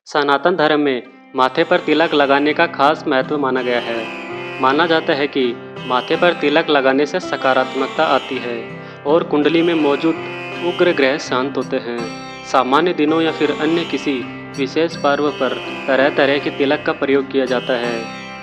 सनातन धर्म में माथे पर तिलक लगाने का खास महत्व माना गया है। माना जाता है कि माथे पर तिलक लगाने से सकारात्मकता आती है और कुंडली में मौजूद उग्र ग्रह शांत होते हैं। सामान्य दिनों या फिर अन्य किसी विशेष पर्व पर तरह तरह के तिलक का प्रयोग किया जाता है।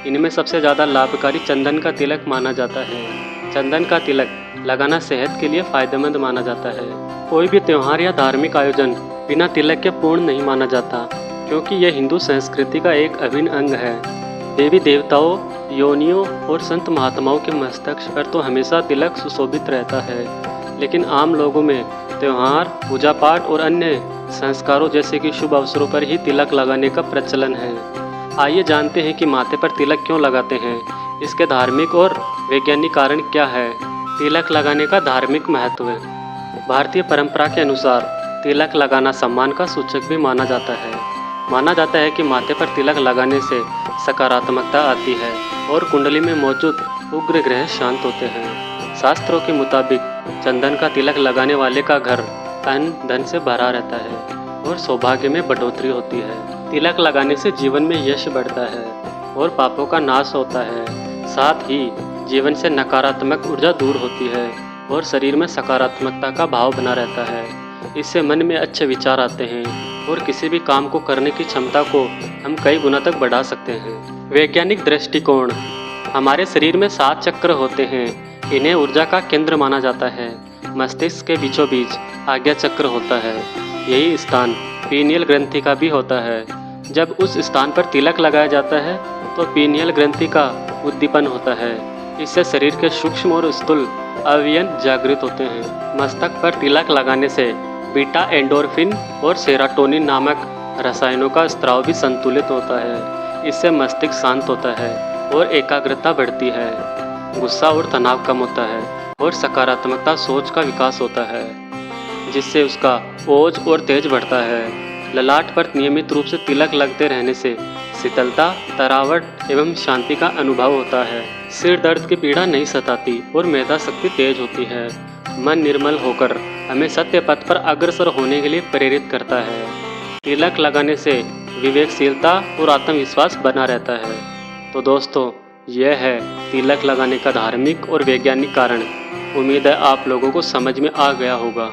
इनमें सबसे ज़्यादा लाभकारी चंदन का तिलक माना जाता है। चंदन का तिलक लगाना सेहत के लिए फायदेमंद माना जाता है। कोई भी त्यौहार या धार्मिक आयोजन बिना तिलक के पूर्ण नहीं माना जाता, क्योंकि यह हिंदू संस्कृति का एक अभिन्न अंग है। देवी देवताओं, योनियों और संत महात्माओं के मस्तक पर तो हमेशा तिलक सुशोभित रहता है, लेकिन आम लोगों में त्यौहार, पूजा पाठ और अन्य संस्कारों जैसे कि शुभ अवसरों पर ही तिलक लगाने का प्रचलन है। आइए जानते हैं कि माथे पर तिलक क्यों लगाते हैं, इसके धार्मिक और वैज्ञानिक कारण क्या है। तिलक लगाने का धार्मिक महत्व। भारतीय परंपरा के अनुसार तिलक लगाना सम्मान का सूचक भी माना जाता है। माना जाता है कि माथे पर तिलक लगाने से सकारात्मकता आती है और कुंडली में मौजूद उग्र ग्रह शांत होते हैं। शास्त्रों के मुताबिक चंदन का तिलक लगाने वाले का घर अन्न धन से भरा रहता है और सौभाग्य में बढ़ोतरी होती है। तिलक लगाने से जीवन में यश बढ़ता है और पापों का नाश होता है। साथ ही जीवन से नकारात्मक ऊर्जा दूर होती है और शरीर में सकारात्मकता का भाव बना रहता है। इससे मन में अच्छे विचार आते हैं और किसी भी काम को करने की क्षमता को हम कई गुना तक बढ़ा सकते हैं। वैज्ञानिक दृष्टिकोण। हमारे शरीर में 7 चक्र होते हैं। इन्हें ऊर्जा का केंद्र माना जाता है। मस्तिष्क के बीचों बीच आज्ञा चक्र होता है। यही स्थान पीनियल ग्रंथि का भी होता है। जब उस स्थान पर तिलक लगाया जाता है तो पीनियल ग्रंथि का उद्दीपन होता है। इससे शरीर के सूक्ष्म और स्थूल अवयव जागृत होते हैं। मस्तक पर तिलक लगाने से बीटा एंडोर्फिन और सेरोटोनिन नामक रसायनों का स्राव भी संतुलित होता है। इससे मस्तिष्क शांत होता है और एकाग्रता बढ़ती है। गुस्सा और तनाव कम होता है और सकारात्मकता सोच का विकास होता है, जिससे उसका ओज और तेज बढ़ता है। ललाट पर नियमित रूप से तिलक लगते रहने से शीतलता, तरावट एवं शांति का अनुभव होता है। सिर दर्द की पीड़ा नहीं सताती और मेधा शक्ति तेज होती है। मन निर्मल होकर हमें सत्य पथ पर अग्रसर होने के लिए प्रेरित करता है। तिलक लगाने से विवेकशीलता और आत्मविश्वास बना रहता है। तो दोस्तों, यह है तिलक लगाने का धार्मिक और वैज्ञानिक कारण। उम्मीद है आप लोगों को समझ में आ गया होगा।